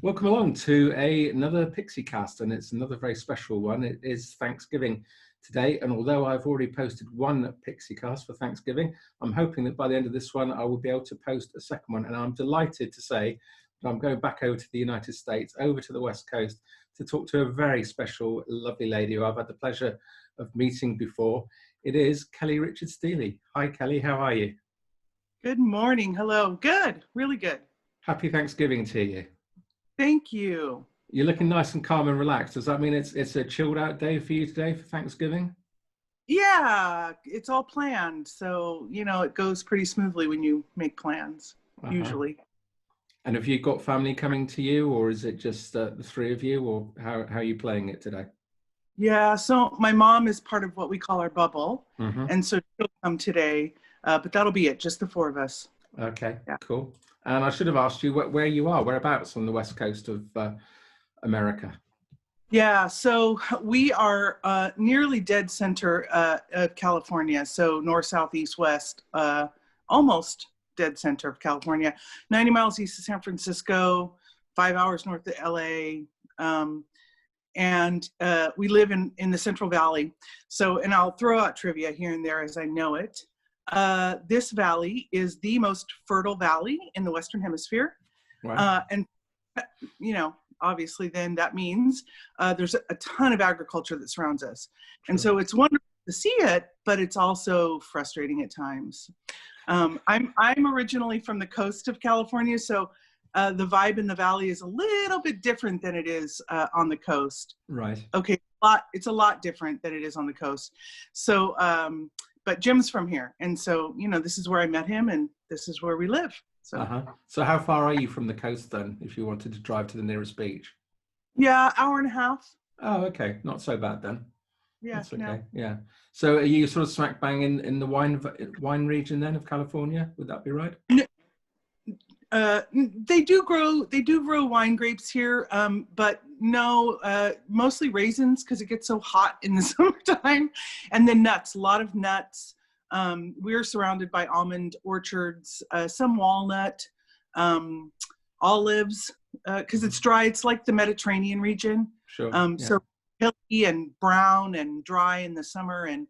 Welcome along to another Pixiecast, and it's another very special one. It is Thanksgiving today, and although I've already posted one Pixiecast for Thanksgiving, I'm hoping that by the end of this one I will be able to post a second one, and I'm delighted to say that I'm going back over to the United States, over to the West Coast, to talk to a very special, lovely lady who I've had the pleasure of meeting before. It is Kelley Richard Stehle. Hi Kelley, how are you? Good morning. Hello. Good. Really good. Happy Thanksgiving to you. Thank you. You're looking nice and calm and relaxed. Does that mean it's a chilled out day for you today for Thanksgiving? Yeah, it's all planned. So, it goes pretty smoothly when you make plans, usually. And have you got family coming to you, or is it just the three of you, or how are you playing it today? Yeah, so my mom is part of what we call our bubble. Mm-hmm. And so she'll come today, but that'll be it, just the four of us. Okay, Yeah. Cool. And I should have asked you where you are, whereabouts on the west coast of America? Yeah, so we are nearly dead center of California. So north, south, east, west, almost dead center of California, 90 miles east of San Francisco, 5 hours north of LA. And we live in the Central Valley. So, and I'll throw out trivia here and there as I know it. This valley is the most fertile valley in the Western Hemisphere. Wow. And, obviously then that means there's a ton of agriculture that surrounds us. Sure. And so it's wonderful to see it, but it's also frustrating at times. I'm originally from the coast of California, so the vibe in the valley is a little bit different than it is on the coast. Right. Okay, it's a lot different than it is on the coast. So, but Jim's from here, and so this is where I met him, and this is where we live. So, So how far are you from the coast then, if you wanted to drive to the nearest beach? Yeah, hour and a half. Oh, okay, not so bad then. Yeah, that's okay. No. Yeah. So are you sort of smack bang in the wine region then of California? Would that be right? They do grow wine grapes here, but no, mostly raisins because it gets so hot in the summertime, and then nuts, a lot of nuts. We're surrounded by almond orchards, some walnut, olives, because it's dry. It's like the Mediterranean region. Sure. So hilly and brown and dry in the summer, and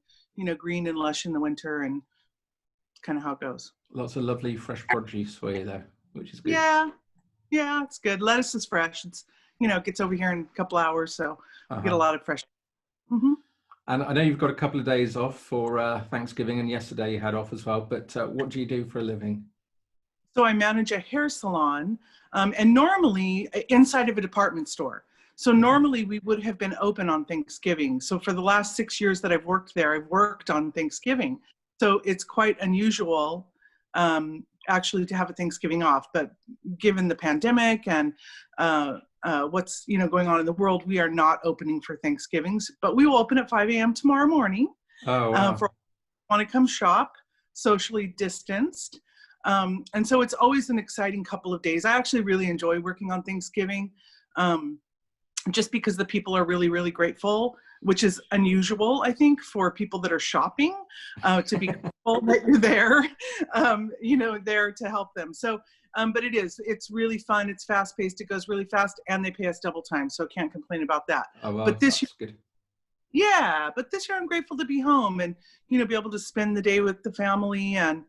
green and lush in the winter, and kind of how it goes. Lots of lovely fresh produce for you there, which is good. Yeah, it's good. Lettuce is fresh. It's it gets over here in a couple hours, so we get a lot of fresh. Mm-hmm. And I know you've got a couple of days off for Thanksgiving, and yesterday you had off as well, but what do you do for a living? So I manage a hair salon, and normally inside of a department store. So normally we would have been open on Thanksgiving. So for the last 6 years that I've worked there, I've worked on Thanksgiving. So it's quite unusual actually to have a Thanksgiving off, but given the pandemic and what's going on in the world, we are not opening for Thanksgivings, but we will open at 5 a.m. tomorrow morning. Oh, wow. For want to come shop, socially distanced. And so it's always an exciting couple of days. I actually really enjoy working on Thanksgiving, just because the people are really, really grateful, which is unusual, I think, for people that are shopping, to be grateful that you're there, there to help them. So, but it's really fun. It's fast paced. It goes really fast, and they pay us double time. So can't complain about that. Oh, well, but this year, good. Yeah, but this year I'm grateful to be home and, be able to spend the day with the family. And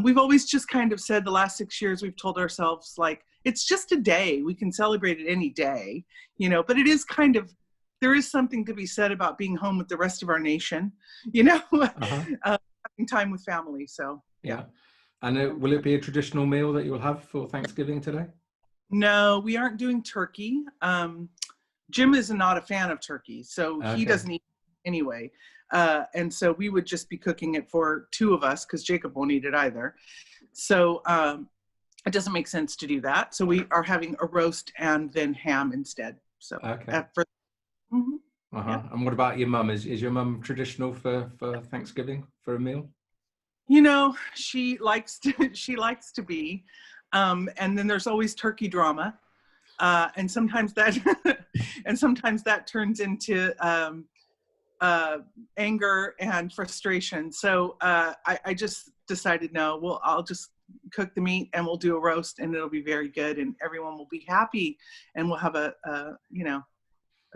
we've always just kind of said the last 6 years, we've told ourselves, like, it's just a day. We can celebrate it any day, but it is there is something to be said about being home with the rest of our nation, having time with family. So, yeah. And will it be a traditional meal that you'll have for Thanksgiving today? No, we aren't doing turkey. Jim is not a fan of turkey, so he doesn't eat anyway. And so we would just be cooking it for two of us because Jacob won't eat it either. So it doesn't make sense to do that. So we are having a roast and then ham instead. So And what about your mum? Is your mum traditional for Thanksgiving for a meal? She likes to be. And then there's always turkey drama. And sometimes that turns into anger and frustration. So I just decided, no, well, I'll just cook the meat, and we'll do a roast, and it'll be very good, and everyone will be happy, and we'll have a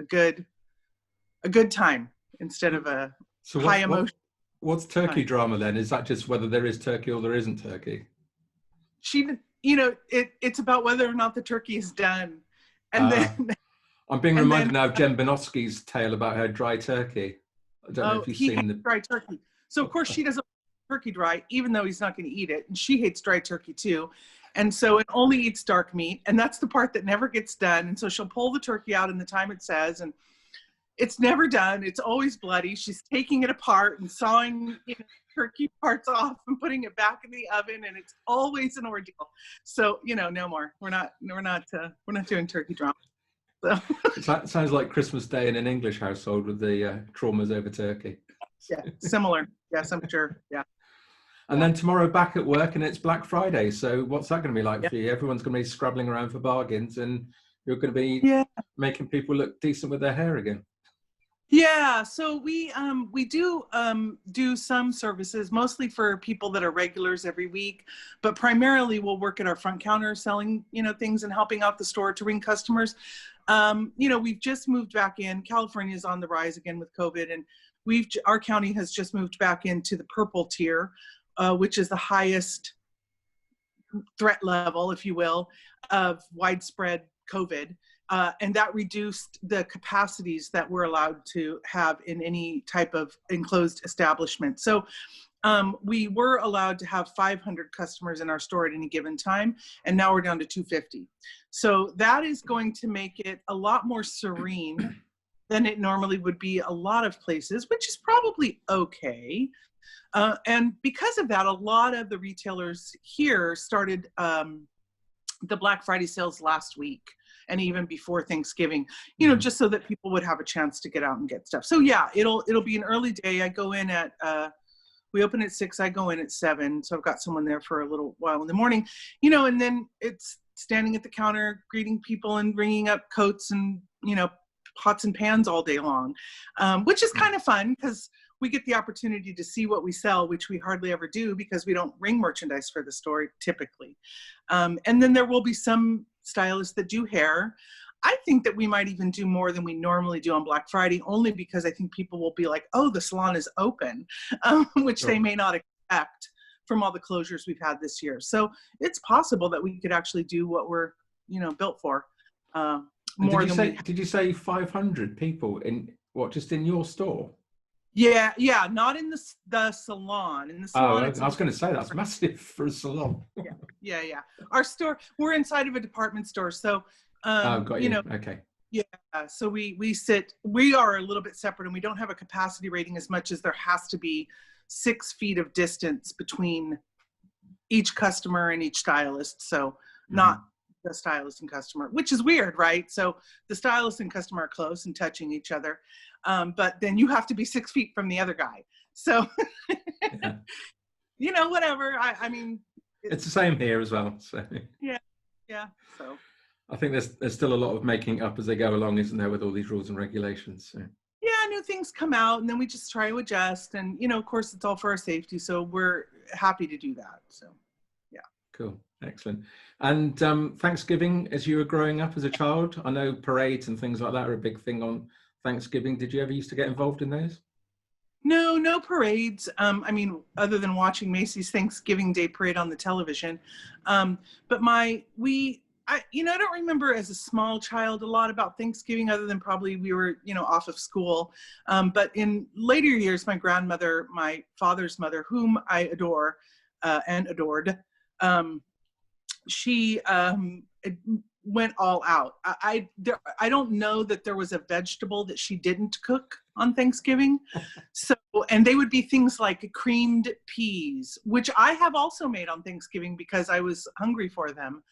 good time instead of a So high emotion. what's turkey time. drama then? Is that just whether there is turkey or there isn't turkey? It's about whether or not the turkey is done. And then I'm being reminded now of Jen Benoski's tale about her dry turkey. I don't know if you've seen the dry turkey. So of course she doesn't like turkey dry, even though he's not going to eat it. And she hates dry turkey too. And so it only eats dark meat. And that's the part that never gets done. And so she'll pull the turkey out in the time it says, and it's never done. It's always bloody. She's taking it apart and sawing turkey parts off and putting it back in the oven, and it's always an ordeal. So no more. We're not doing turkey drama. So. It sounds like Christmas Day in an English household with the traumas over turkey. Yeah, similar. Yes, I'm sure. Yeah. And then tomorrow back at work, and it's Black Friday. So what's that going to be like for you? Everyone's going to be scrabbling around for bargains, and you're going to be making people look decent with their hair again. Yeah, so we do some services, mostly for people that are regulars every week, but primarily we'll work at our front counter selling, things and helping out the store to ring customers. We've just moved back in. California is on the rise again with COVID, and our county has just moved back into the purple tier, which is the highest threat level, if you will, of widespread COVID. And that reduced the capacities that we're allowed to have in any type of enclosed establishment. So we were allowed to have 500 customers in our store at any given time, and now we're down to 250. So that is going to make it a lot more serene than it normally would be a lot of places, which is probably okay. And because of that, a lot of the retailers here started the Black Friday sales last week, and even before Thanksgiving, just so that people would have a chance to get out and get stuff. So yeah, it'll be an early day. I go in at, we open at 6, I go in at 7. So I've got someone there for a little while in the morning, and then it's standing at the counter, greeting people and bringing up coats and, pots and pans all day long, which is kind of fun because we get the opportunity to see what we sell, which we hardly ever do because we don't ring merchandise for the store typically. And then there will be some stylists that do hair. I think that we might even do more than we normally do on Black Friday, only because I think people will be like, oh, the salon is open, which they may not expect from all the closures we've had this year. So it's possible that we could actually do what we're, built for. More did you say 500 people just in your store? Yeah, not in the salon. In the salon, I was going to say that's massive for a salon. Yeah. Our store, we're inside of a department store, so got you. Okay. Yeah, so we are a little bit separate, and we don't have a capacity rating as much as there has to be 6 feet of distance between each customer and each stylist. So not the stylist and customer, which is weird, right? So the stylist and customer are close and touching each other. But then you have to be 6 feet from the other guy. So, whatever. I mean, it's the same here as well. So yeah. So I think there's still a lot of making up as they go along, isn't there, with all these rules and regulations? So. Yeah, new things come out, and then we just try to adjust. And of course, it's all for our safety, so we're happy to do that. So, yeah. Cool, excellent. And Thanksgiving, as you were growing up as a child, I know parades and things like that are a big thing on Thanksgiving. Did you ever used to get involved in those? No parades. I mean, other than watching Macy's Thanksgiving Day Parade on the television. But I don't remember as a small child a lot about Thanksgiving, other than probably we were, off of school. But in later years, my grandmother, my father's mother, whom I adore and adored, she went all out. I don't know that there was a vegetable that she didn't cook on Thanksgiving. So, and they would be things like creamed peas, which I have also made on Thanksgiving because I was hungry for them.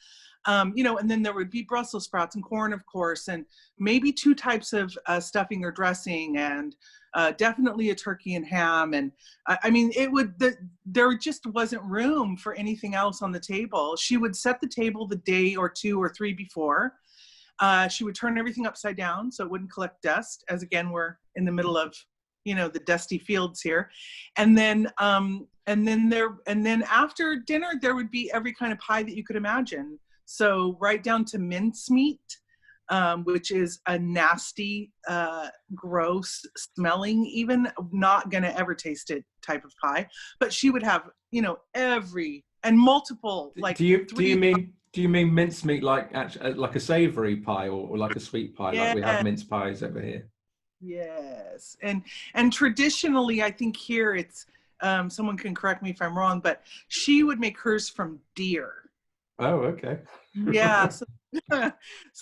And then there would be Brussels sprouts and corn, of course, and maybe 2 types of stuffing or dressing, and definitely a turkey and ham. And I mean, there just wasn't room for anything else on the table. She would set the table the day or 2 or 3 before. She would turn everything upside down so it wouldn't collect dust, as again, we're in the middle of, the dusty fields here. And then after dinner, there would be every kind of pie that you could imagine. So right down to mincemeat, which is a nasty, gross smelling, even not gonna ever taste it type of pie. But she would have, every and multiple, like do you mean mincemeat like like a savory pie or like a sweet pie, like we have mince pies over here? Yes, and traditionally, I think here it's someone can correct me if I'm wrong, but she would make hers from deer. Oh, okay. Yeah, so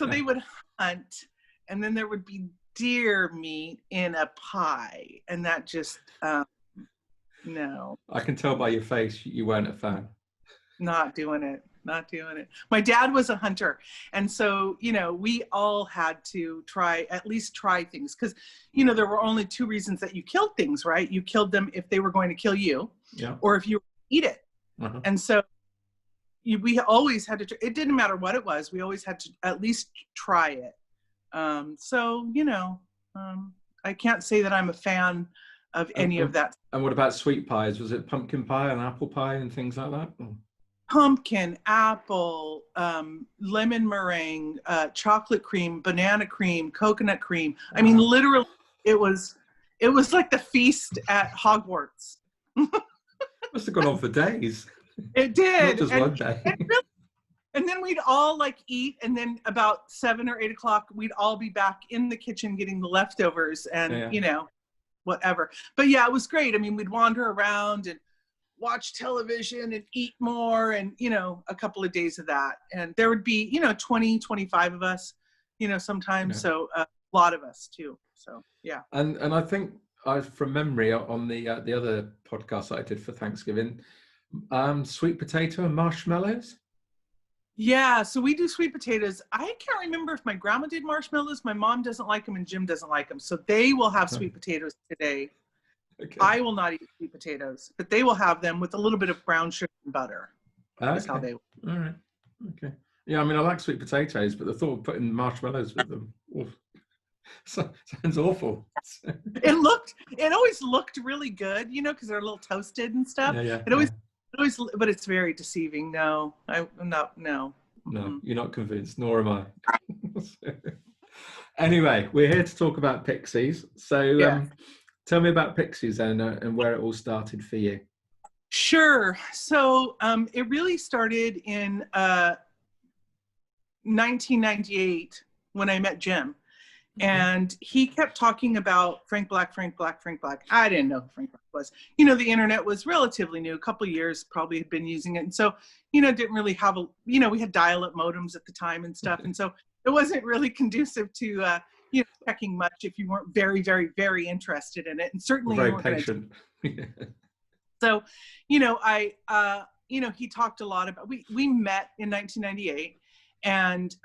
they would hunt, and then there would be deer meat in a pie, and that just no. I can tell by your face you weren't a fan. Not doing it. My dad was a hunter. And so, we all had to at least try things. Because, there were only two reasons that you killed things, right? You killed them if they were going to kill you, or if you eat it. Uh-huh. And so we always had to, it didn't matter what it was. We always had to at least try it. I can't say that I'm a fan of any of that. And what about sweet pies? Was it pumpkin pie and apple pie and things like that? Pumpkin, apple, lemon meringue, chocolate cream, banana cream, coconut cream. I mean, literally, it was like the feast at Hogwarts. Must have gone on for days. It did. Not just one day. And then we'd all eat, and then about 7 or 8 o'clock, we'd all be back in the kitchen getting the leftovers and, whatever. But yeah, it was great. I mean, we'd wander around and watch television and eat more, and a couple of days of that, and there would be 20, 25 of us sometimes, so a lot of us too, so yeah. And I think from memory on the other podcast that I did for Thanksgiving, sweet potato and marshmallows. Yeah, so we do sweet potatoes. I can't remember if my grandma did marshmallows. My mom doesn't like them and Jim doesn't like them, so they will have sweet potatoes today. Okay. I will not eat sweet potatoes, but they will have them with a little bit of brown sugar and butter. That's how they will. All right. Okay. Yeah, I mean, I like sweet potatoes, but the thought of putting marshmallows with them sounds awful. It always looked really good, because they're a little toasted and stuff. Yeah. It always, but it's very deceiving. No. No, you're not convinced, nor am I. Anyway, we're here to talk about Pixies. So, tell me about Pixies and where it all started for you. Sure. So it really started in 1998 when I met Jim. And he kept talking about Frank Black. I didn't know who Frank Black was. The internet was relatively new, a couple of years probably had been using it. And so, didn't really have we had dial-up modems at the time and stuff. And so it wasn't really conducive to, checking much if you weren't very, very, very interested in it. And certainly very patient. So, he talked a lot about, we met in 1998, and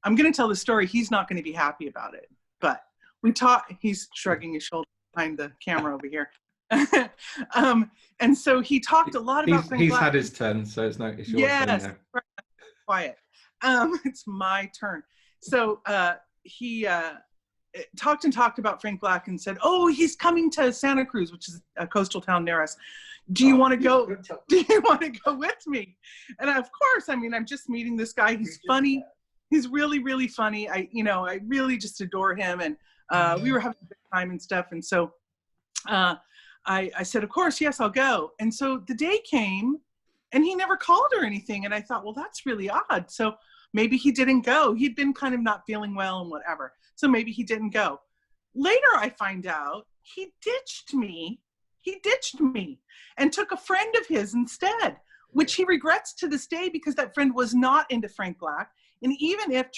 I'm going to tell the story. He's not going to be happy about it, but he's shrugging his shoulder behind the camera over here. And so he talked a lot about Frank Black. He's had his turn, so it's your turn now. Quiet. It's my turn. So he talked about Frank Black and said, "Oh, he's coming to Santa Cruz, which is a coastal town near us. Do you want to go? Do you want to go with me?" And of course, I mean, I'm just meeting this guy. He's funny. He's really, really funny. I really just adore him. And we were having a good time and stuff. And so I said, of course, yes, I'll go. And so the day came and he never called or anything. And I thought, well, that's really odd. So maybe he didn't go. He'd been kind of not feeling well and whatever. So maybe he didn't go. Later, I find out he ditched me. He ditched me and took a friend of his instead, which he regrets to this day because that friend was not into Frank Black. And even if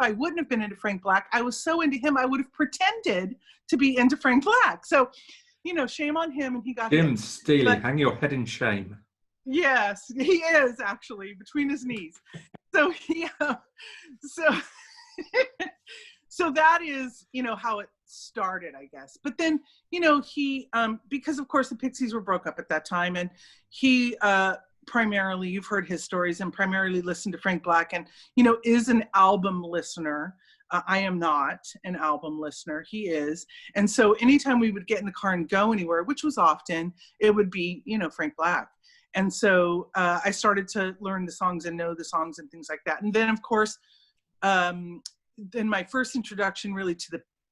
I wouldn't have been into Frank Black, I was so into him, I would have pretended to be into Frank Black. So, shame on him. And he got Jim Stehle, hang your head in shame. Yes, he is actually between his knees. So so that is, how it started, I guess. But then, he, because of course the Pixies were broke up at that time, and he primarily, you've heard his stories, and primarily listened to Frank Black, and, is an album listener. I am not an album listener. He is. And so anytime we would get in the car and go anywhere, which was often, it would be, Frank Black. And so I started to learn the songs and know the songs and things like that. And then, of course, then my first introduction really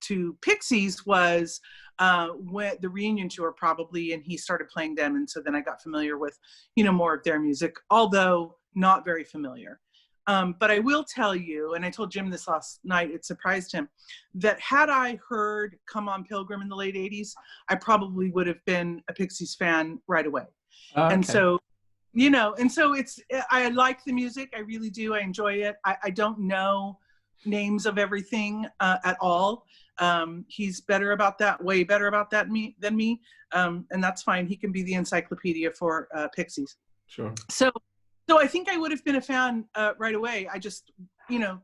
to Pixies was when the reunion tour probably, and he started playing them. And so then I got familiar with, more of their music, although not very familiar. But I will tell you, and I told Jim this last night, it surprised him, that had I heard Come On Pilgrim in the late 80s, I probably would have been a Pixies fan right away. Okay. And so, I like the music. I really do. I enjoy it. I don't know names of everything at all. He's better about that, way better about that than me. And that's fine. He can be the encyclopedia for Pixies. Sure. So I think I would have been a fan right away. I just,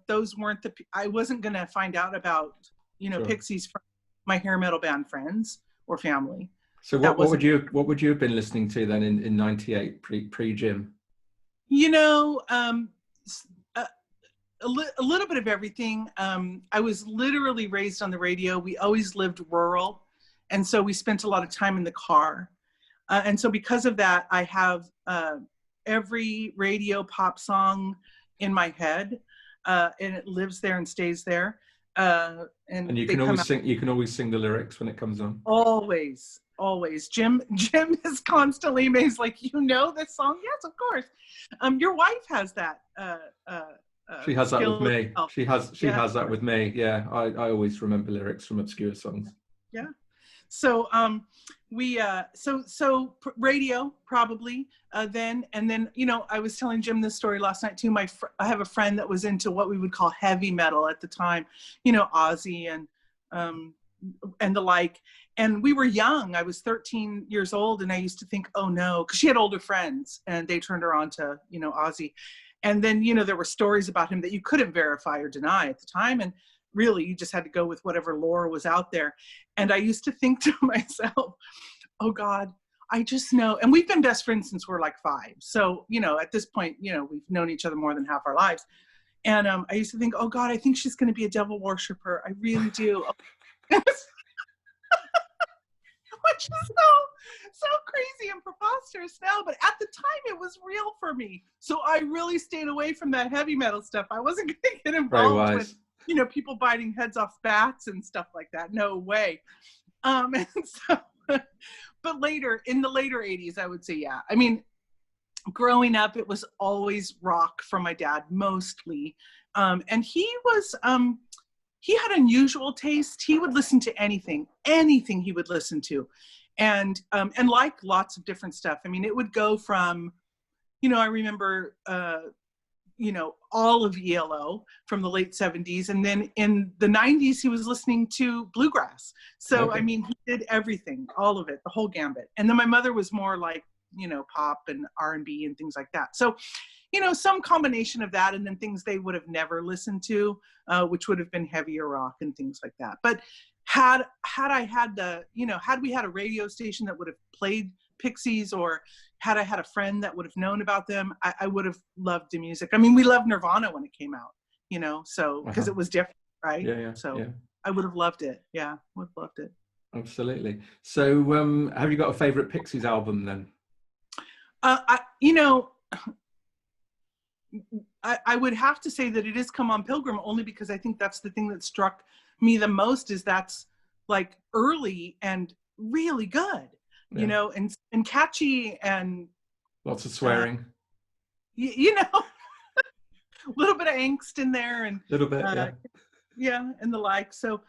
those weren't I wasn't going to find out about, sure, Pixies from my hair metal band friends or family. So what would you have been listening to then in 98 pre Jim? A little bit of everything. I was literally raised on the radio. We always lived rural. And so we spent a lot of time in the car. And so because of that, I have every radio pop song in my head, and it lives there and stays there. And you can always sing. You can always sing the lyrics when it comes on. Always. Jim is constantly amazed, like, this song? Yes, of course. Your wife has that. She has that with me. She has that with me. Yeah, I always remember lyrics from obscure songs. Yeah. So so radio probably then, and then I was telling Jim this story last night too. I have a friend that was into what we would call heavy metal at the time, Ozzy and the like. And we were young. I was 13 years old, and I used to think, oh no, because she had older friends, and they turned her on to Ozzy. And then there were stories about him that you couldn't verify or deny at the time, and really you just had to go with whatever lore was out there. And I used to think to myself, oh God, I just know. And we've been best friends since we're like 5. So, at this point, we've known each other more than half our lives. And I used to think, oh God, I think she's going to be a devil worshiper. I really do. Which is so crazy and preposterous now, but at the time it was real for me. So I really stayed away from that heavy metal stuff. I wasn't going to get involved with people biting heads off bats and stuff like that. No way. And so, but later, in the later 80s, I would say, yeah. I mean, growing up, it was always rock from my dad, mostly. And he was, he had unusual taste. He would listen to anything he would listen to. And like lots of different stuff. I mean, it would go from, I remember, all of ELO from the late 70s. And then in the 90s, he was listening to bluegrass. So, okay. I mean, he did everything, all of it, the whole gambit. And then my mother was more like, pop and R&B and things like that. So, some combination of that, and then things they would have never listened to, which would have been heavier rock and things like that. But had I had had we had a radio station that would have played Pixies, or had I had a friend that would have known about them, I would have loved the music. I mean, we loved Nirvana when it came out, so because it was different, right? Yeah. So I would have loved it. Yeah, would have loved it. Absolutely. So, have you got a favorite Pixies album then? I would have to say that it is Come On Pilgrim, only because I think that's the thing that struck me the most, is that's like early and really good, and catchy, and lots of swearing. A little bit of angst in there, and a little bit, yeah, and the like. So,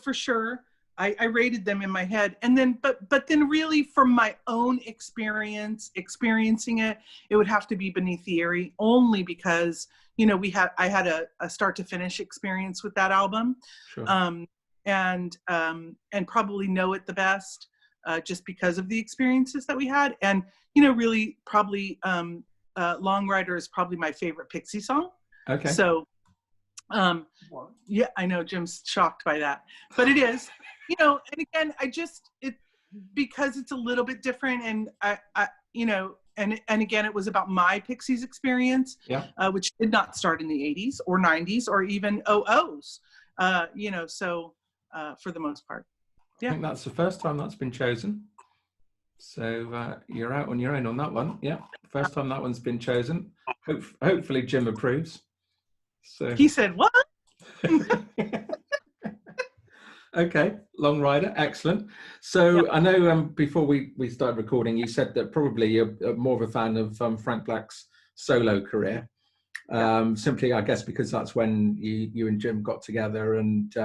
for sure, I rated them in my head, and then, but then really from my own experiencing it would have to be Beneath the Eyrie, only because, I had a start to finish experience with that album. Sure. And probably know it the best, just because of the experiences that we had. And, really probably, Long Rider is probably my favorite Pixie song. Okay. So, yeah, I know Jim's shocked by that, but it is. And again, because it's a little bit different, and and again, it was about my Pixies experience, Yeah. Which did not start in the 80s or 90s or even 00s, you know, so for the most part. Yeah. I think that's the first time that's been chosen. So you're out on your own on that one. Yeah, first time that one's been chosen. Hopefully Jim approves. So He said, what? Okay, Long Rider, excellent. So Yeah. I know before we started recording, you said that probably you're more of a fan of Frank Black's solo career. Simply, I guess, because that's when you and Jim got together, and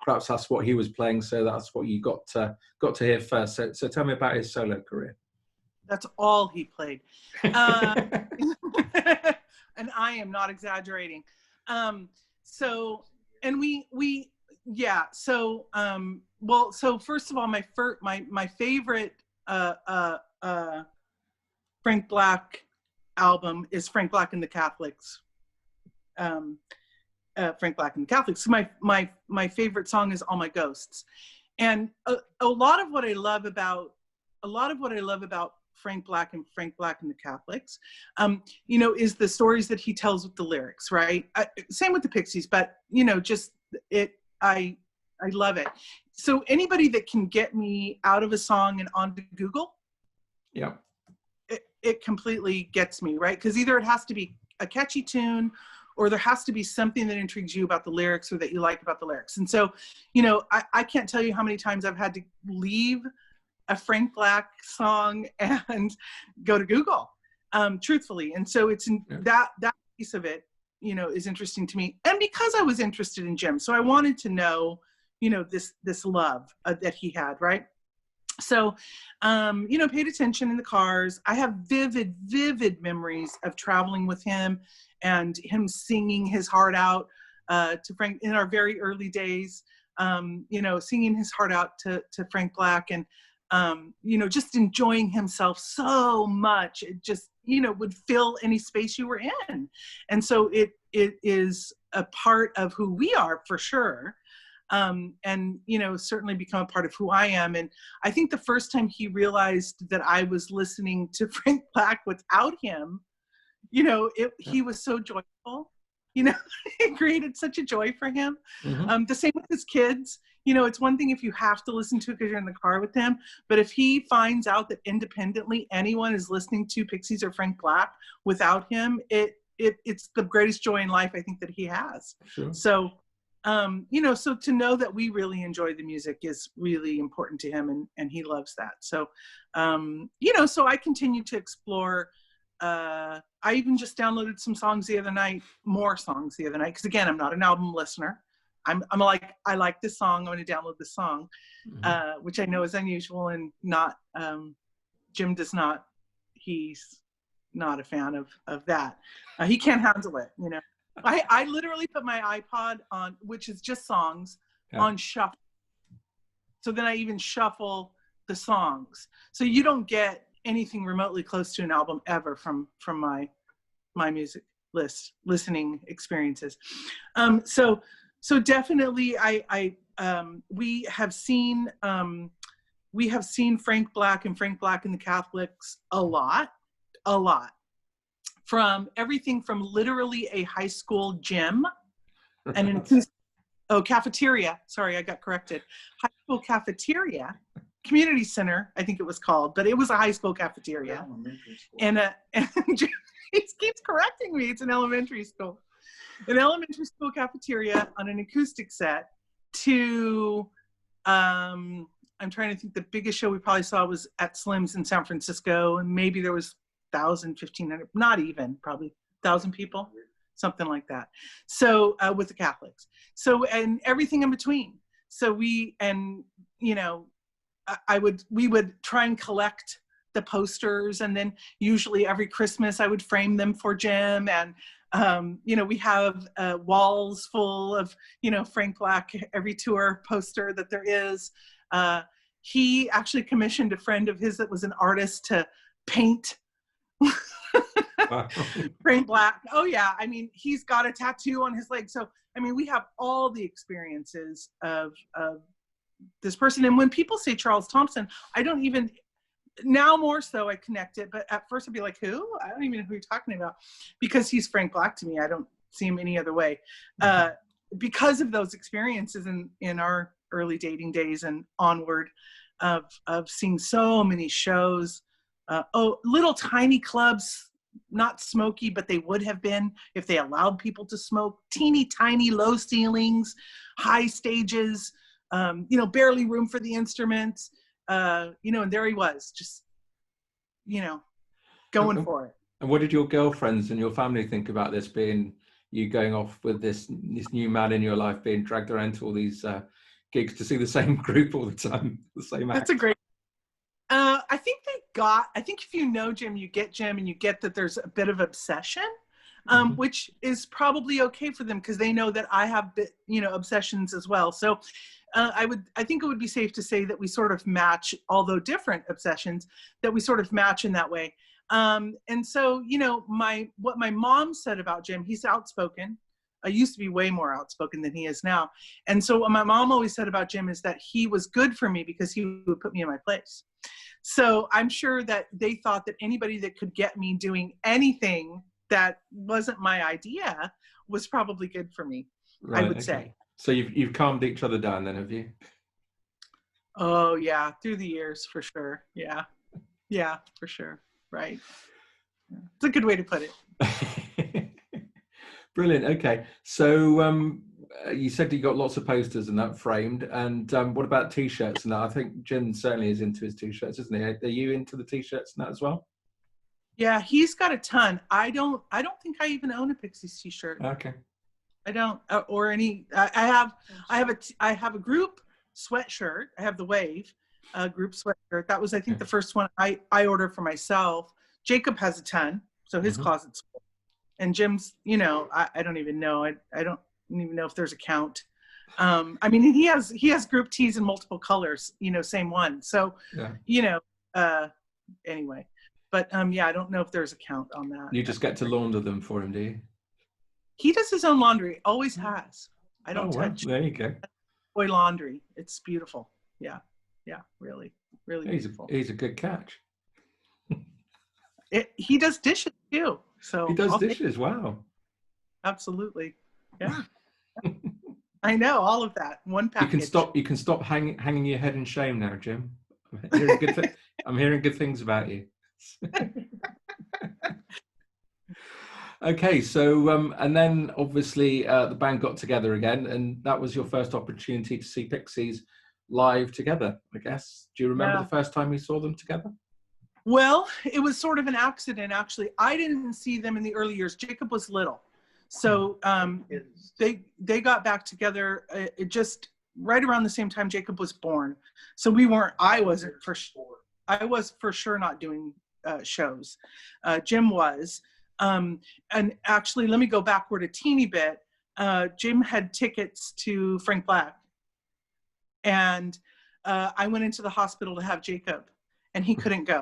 perhaps that's what he was playing, so that's what you got to hear first. So tell me about his solo career. That's all he played. And I am not exaggerating. So, and yeah. So, well, so first of all, my favorite Frank Black album is Frank Black and the Catholics. Frank Black and the Catholics. So my favorite song is All My Ghosts, and a lot of what I love about Frank Black and the Catholics, you know, is the stories that he tells with the lyrics, right? Same with the Pixies, but you know, just I love it. So anybody that can get me out of a song and onto Google, yeah, it completely gets me, right? Because either it has to be a catchy tune, or there has to be something that intrigues you about the lyrics or that you like about the lyrics. And so, you know, I can't tell you how many times I've had to leave a Frank Black song and go to Google, truthfully. And so it's that piece of it, you know, is interesting to me. And because I was interested in Jim, so I wanted to know, you know, this love that he had, right? So, you know, paid attention in the cars. I have vivid memories of traveling with him and him singing his heart out to Frank in our very early days, you know, singing his heart out to Frank Black, and you know, just enjoying himself so much. It just, you know, would fill any space you were in. And so it is a part of who we are for sure. And, you know, certainly become a part of who I am. And I think the first time he realized that I was listening to Frank Black without him, you know, he was so joyful, you know, it created such a joy for him. Mm-hmm. The same with his kids. You know, it's one thing if you have to listen to it because you're in the car with him, but if he finds out that independently anyone is listening to Pixies or Frank Black without him, it's the greatest joy in life, I think, that he has. Sure. So, you know, so to know that we really enjoy the music is really important to him, and he loves that. So, you know, so I continue to explore. I even just downloaded some songs the other night, more songs the other night, because again, I'm not an album listener. I'm like, I like this song, I'm going to download this song, which I know is unusual, and not, Jim does not, he's not a fan of that. He can't handle it, you know. I literally put my iPod on, which is just songs, on shuffle. So then I even shuffle the songs. So you don't get anything remotely close to an album ever from my music listening experiences. So definitely we have seen Frank Black and Frank Black and the Catholics a lot. From everything from literally a high school gym and an cafeteria. Sorry, I got corrected. High school cafeteria, community center, I think it was called, but it was a high school cafeteria. And he keeps correcting me. It's an elementary school. An elementary school cafeteria on an acoustic set to, I'm trying to think, the biggest show we probably saw was at Slim's in San Francisco, and maybe there was 1,000, 1,500, not even, probably 1,000 people, something like that. So with the Catholics. So, and everything in between. So we would try and collect the posters, and then usually every Christmas I would frame them for Jim. And you know, we have walls full of, you know, Frank Black every tour poster that there is. He actually commissioned a friend of his that was an artist to paint Frank Black. Oh yeah, I mean, he's got a tattoo on his leg. So I mean, we have all the experiences of this person. And when people say Charles Thompson, I don't even, Now more so I connect it, but at first I'd be like, who? I don't even know who you're talking about, because he's Frank Black to me. I don't see him any other way. Because of those experiences in our early dating days and onward, of seeing so many shows, little tiny clubs, not smoky, but they would have been if they allowed people to smoke. Teeny tiny, low ceilings, high stages, barely room for the instruments, and there he was, just, going for it. And what did your girlfriends and your family think about this, being you going off with this new man in your life, being dragged around to all these gigs to see the same group all the time, the same act? That's a great. I think if you know Jim, you get Jim, and you get that there's a bit of obsession, which is probably okay for them, because they know that I have, obsessions as well. So I think it would be safe to say that we sort of match, although different obsessions, that we sort of match in that way. And so, what my mom said about Jim, he's outspoken. I used to be way more outspoken than he is now. And so what my mom always said about Jim is that he was good for me because he would put me in my place. So I'm sure that they thought that anybody that could get me doing anything that wasn't my idea was probably good for me, right, I would say. So you've calmed each other down then, have you? Oh yeah, through the years, for sure. Yeah, for sure. Right. Yeah. It's a good way to put it. Brilliant. Okay. So you said you got lots of posters and that framed. And what about T-shirts and that? I think Jim certainly is into his T-shirts, isn't he? Are you into the T-shirts and that as well? Yeah, he's got a ton. I don't think I even own a Pixies T-shirt. Okay. I don't, or any. I have a group sweatshirt. I have the Wave group sweatshirt. That was, I think, the first one I ordered for myself. Jacob has a ton, so his closet's full. And Jim's, I don't even know. I don't even know if there's a count. I mean, he has group tees in multiple colors, same one. So, anyway, but I don't know if there's a count on that. You just get to launder them for him, do you? He does his own laundry, always has. I don't touch. There you go. Boy laundry. It's beautiful. Yeah, really, really beautiful. He's a good catch. He does dishes too. So he does dishes. Wow. Absolutely. Yeah. I know all of that. One package. You can stop hanging your head in shame now, Jim. I'm hearing good things about you. Okay, so and then obviously the band got together again, and that was your first opportunity to see Pixies live together, I guess. Do you remember the first time you saw them together? Well, it was sort of an accident, actually. I didn't see them in the early years. Jacob was little. So they got back together just right around the same time Jacob was born. So I was for sure not doing shows. Jim was. And actually, let me go backward a teeny bit. Jim had tickets to Frank Black. And I went into the hospital to have Jacob, and he couldn't go.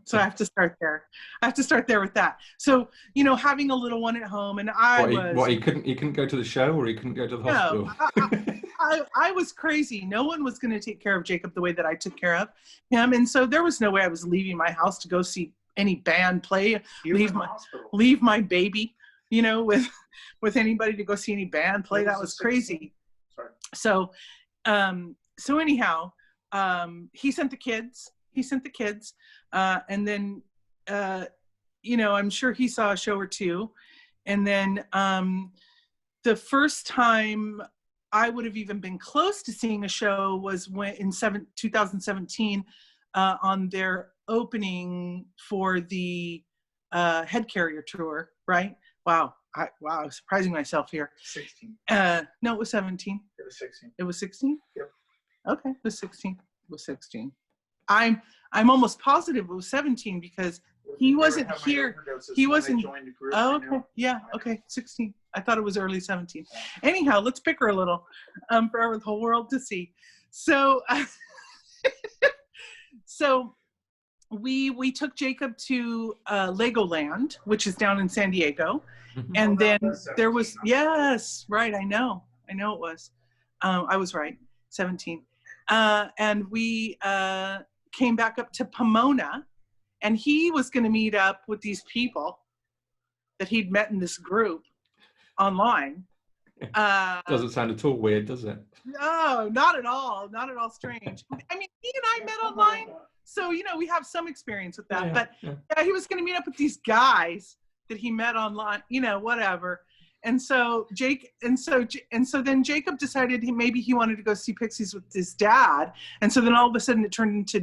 So I have to start there. I have to start there with that. So, having a little one at home, and he couldn't go to the show, or he couldn't go to the hospital? I was crazy. No one was going to take care of Jacob the way that I took care of him. And so there was no way I was leaving my house to go see any band play, leave my baby, with anybody to go see any band play. That was crazy. Sorry. So anyhow, he sent the kids. And then, I'm sure he saw a show or two. And then the first time I would have even been close to seeing a show was in 2017 on their opening for the Head Carrier tour, right? Wow, I was surprising myself here. 16. No, it was 17. It was 16. It was 16? Yep. Okay, it was 16. It was 16. I'm almost positive it was 17 because he wasn't here. He wasn't. Oh, okay. Yeah. Okay. 16. I thought it was early 17. Anyhow, let's pick her a little, for the whole world to see. So, so we took Jacob to Legoland, which is down in San Diego, and then there was right. I know it was. I was right. 17. And we came back up to Pomona, and he was going to meet up with these people that he'd met in this group online. Doesn't sound at all weird, does it? No, not at all. Not at all strange. I mean, he and I met online, so, you know, we have some experience with that. But yeah, he was going to meet up with these guys that he met online, you know, whatever. And so then Jacob decided maybe he wanted to go see Pixies with his dad. And so then all of a sudden it turned into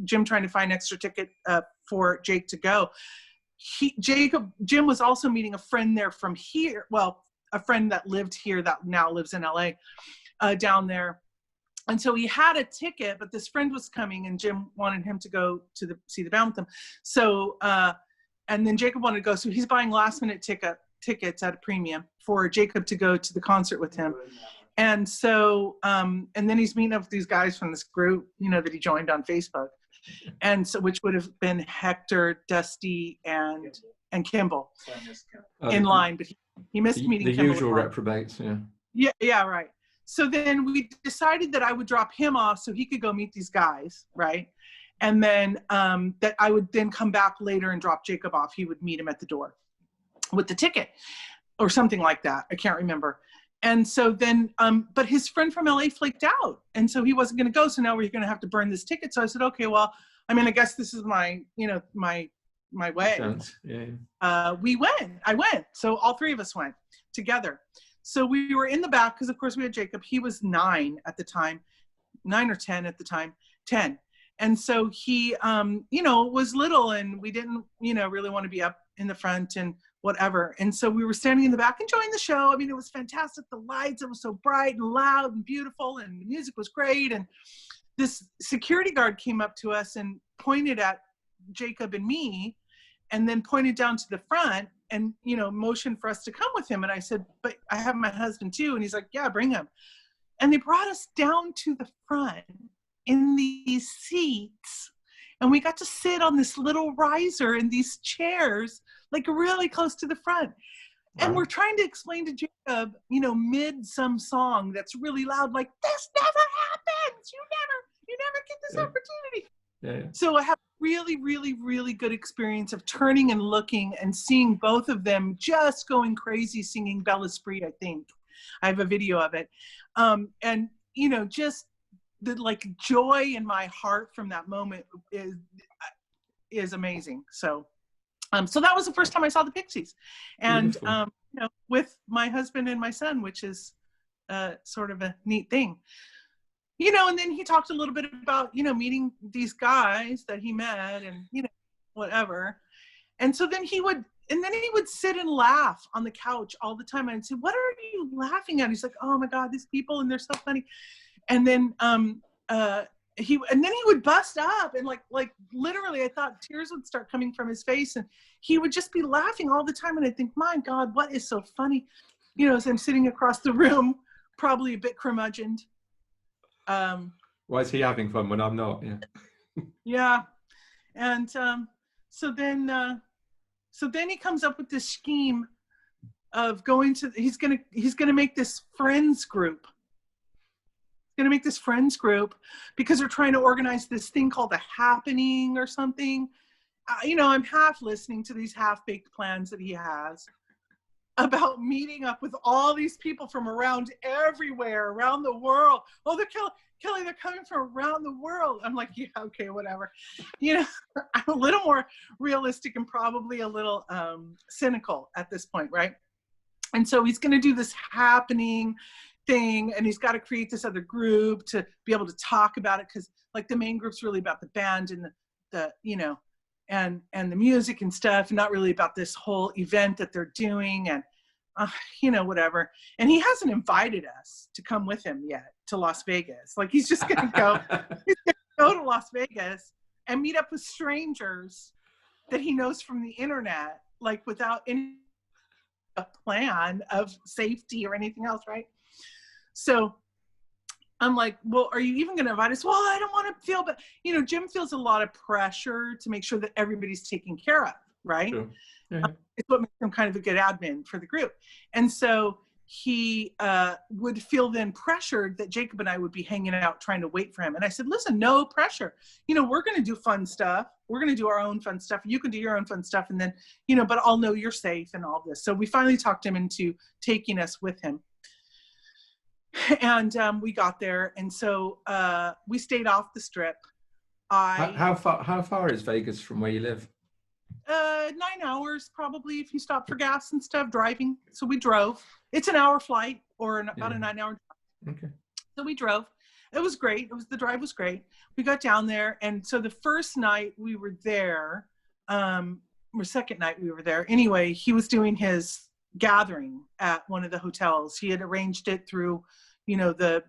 Jim trying to find an extra ticket for Jake to go. Jim was also meeting a friend there from here. Well, a friend that lived here that now lives in LA down there. And so he had a ticket, but this friend was coming and Jim wanted him to go to see the band with him. So, and then Jacob wanted to go. So he's buying last minute tickets at a premium for Jacob to go to the concert with him. And so, and then he's meeting up with these guys from this group, you know, that he joined on Facebook. And so, which would have been Hector, Dusty, and Kimball in line, but he missed meeting the Kimball. Usual reprobates, Yeah, right. So then we decided that I would drop him off so he could go meet these guys, right? And then that I would then come back later and drop Jacob off. He would meet him at the door with the ticket or something like that. I can't remember. And so then, but his friend from LA flaked out. And so he wasn't going to go. So now we're going to have to burn this ticket. So I said, okay, well, I mean, I guess this is my, you know, my way. I went. So all three of us went together. So we were in the back because of course we had Jacob. He was 9 at the time, 9 or 10 at the time, 10. And so he, you know, was little and we didn't, you know, really want to be up in the front and whatever. And so we were standing in the back enjoying the show. I mean, it was fantastic. The lights, it was so bright and loud and beautiful and the music was great. And this security guard came up to us and pointed at Jacob and me and then pointed down to the front and, you know, motioned for us to come with him. And I said, but I have my husband too. And he's like, yeah, bring him. And they brought us down to the front in these seats. And we got to sit on this little riser in these chairs, like really close to the front. And we're trying to explain to Jacob, you know, mid some song that's really loud, like, this never happens. You never get this opportunity. So I have really, really, really good experience of turning and looking and seeing both of them just going crazy singing Bel Esprit, I think. I have a video of it. And, you know, just the like joy in my heart from that moment is amazing. So so that was the first time I saw the Pixies, and you know, with my husband and my son, which is sort of a neat thing, you know. And then he talked a little bit about, you know, meeting these guys that he met, and, you know, whatever. And so then he would sit and laugh on the couch all the time. And I'd say, "What are you laughing at?" He's like, "Oh my God, these people, and they're so funny." And then he would bust up and like literally I thought tears would start coming from his face, and he would just be laughing all the time. And I think, my God, what is so funny? You know, as I'm sitting across the room, probably a bit curmudgeoned. Why is he having fun when I'm not? Yeah. And so then he comes up with this scheme of going to, he's gonna make this friends group. Going to make this friends group because they're trying to organize this thing called a happening or something. You know, I'm half listening to these half-baked plans that he has about meeting up with all these people from around everywhere, around the world. Oh, they're Kelley, they're coming from around the world. I'm like, yeah, okay, whatever. You know, I'm a little more realistic and probably a little cynical at this point, right? And so he's going to do this happening thing, and he's got to create this other group to be able to talk about it, because like the main group's really about the band and the you know, and the music and stuff, and not really about this whole event that they're doing, and you know, whatever. And he hasn't invited us to come with him yet to Las Vegas. Like, he's just gonna go to Las Vegas and meet up with strangers that he knows from the internet, like without any plan of safety or anything else, right? So I'm like, well, are you even going to invite us? Well, I don't want to feel, but, you know, Jim feels a lot of pressure to make sure that everybody's taken care of, right? Sure. Yeah. It's what makes him kind of a good admin for the group. And so he would feel then pressured that Jacob and I would be hanging out trying to wait for him. And I said, listen, no pressure. We're going to do fun stuff. We're going to do our own fun stuff. You can do your own fun stuff. And then, but I'll know you're safe and all this. So we finally talked him into taking us with him. And we got there. And so we stayed off the Strip. How far is Vegas from where you live? 9 hours probably, if you stop for gas and stuff, driving. So we drove. It's an hour flight or about a 9 hour drive. Okay. So we drove. It was great. The drive was great. We got down there. And so the first night we were there, or second night we were there. Anyway, he was doing his gathering at one of the hotels. He had arranged it through, the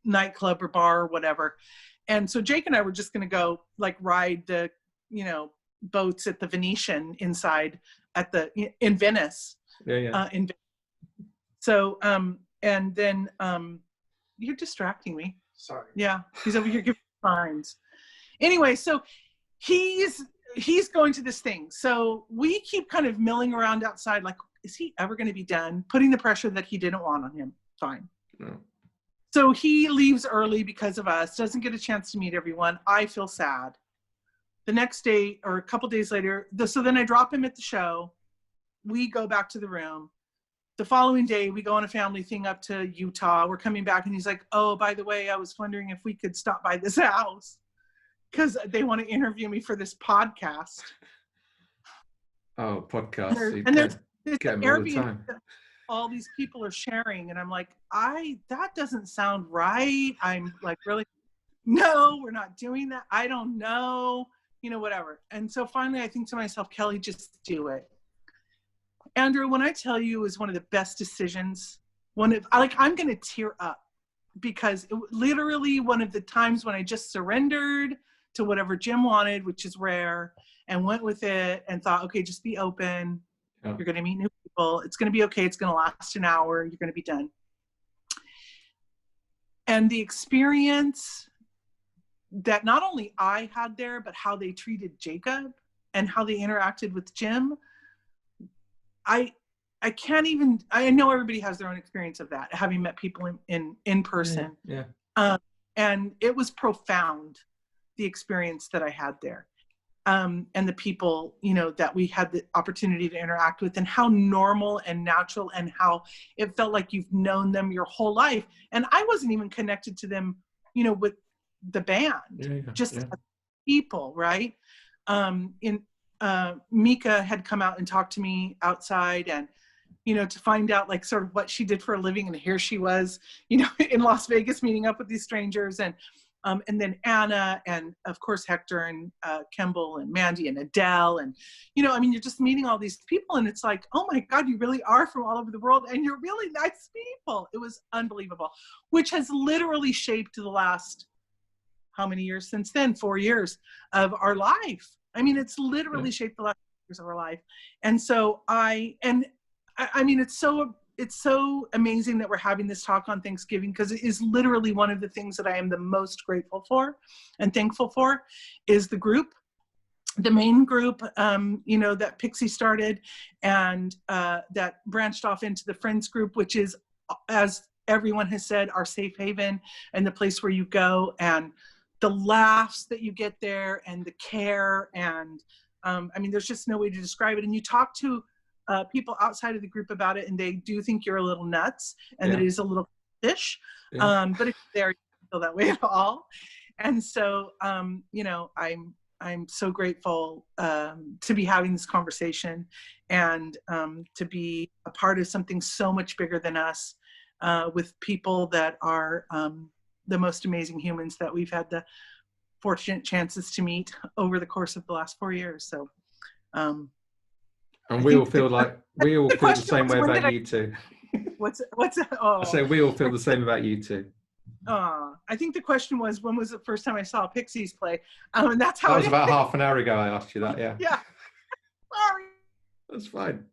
nightclub or bar or whatever. And so Jake and I were just going to go like ride the, boats at the Venetian inside in Venice. Yeah. So, and then you're distracting me. Sorry. Yeah, he's over here giving signs. Anyway, so he's going to this thing. So we keep kind of milling around outside, like, is he ever going to be done? Putting the pressure that he didn't want on him. Fine. No. So he leaves early because of us, doesn't get a chance to meet everyone. I feel sad. The next day or a couple days later, so then I drop him at the show. We go back to the room. The following day, we go on a family thing up to Utah. We're coming back and he's like, oh, by the way, I was wondering if we could stop by this house because they want to interview me for this podcast. Oh, podcast. And there's get them all the time. All these people are sharing. And I'm like, that doesn't sound right. I'm like, really? No, we're not doing that. I don't know. Whatever. And so finally I think to myself, Kelley, just do it. Andrew, when I tell you it was one of the best decisions, I'm going to tear up because it literally one of the times when I just surrendered to whatever Jim wanted, which is rare, and went with it and thought, okay, just be open. Yeah. You're going to meet new people. It's going to be okay. It's going to last an hour. You're going to be done. And the experience that not only I had there, but how they treated Jacob and how they interacted with Jim, I know everybody has their own experience of that, having met people in person. Yeah. And it was profound, the experience that I had there. And the people, that we had the opportunity to interact with, and how normal and natural, and how it felt like you've known them your whole life. And I wasn't even connected to them, with the band, just as people, right? Mika had come out and talked to me outside, and to find out like sort of what she did for a living, and here she was, in Las Vegas meeting up with these strangers, and then Anna, and of course Hector, and Kimball, and Mandy, and Adele, and you're just meeting all these people, and it's like, oh my God, you really are from all over the world, and you're really nice people. It was unbelievable, which has literally shaped the last, how many years since then? 4 years of our life. It's literally shaped the last 4 years of our life. And so it's so amazing that we're having this talk on Thanksgiving, because it is literally one of the things that I am the most grateful for and thankful for is the group, the main group, that Pixie started, and that branched off into the Friends group, which is, as everyone has said, our safe haven and the place where you go, and the laughs that you get there, and the care, and there's just no way to describe it. And you talk to people outside of the group about it, and they do think you're a little nuts, and that it is a little fish. But if you're there, you don't feel that way at all. And so, I'm so grateful to be having this conversation, and to be a part of something so much bigger than us, with people that are the most amazing humans that we've had the fortunate chances to meet over the course of the last 4 years. So, and we all feel the same way about you too. What's oh. I say we all feel the same about you too. I think the question was, when was the first time I saw Pixies play? And that's how that was about half an hour ago. I asked you that. Yeah. Yeah. Sorry. That's fine.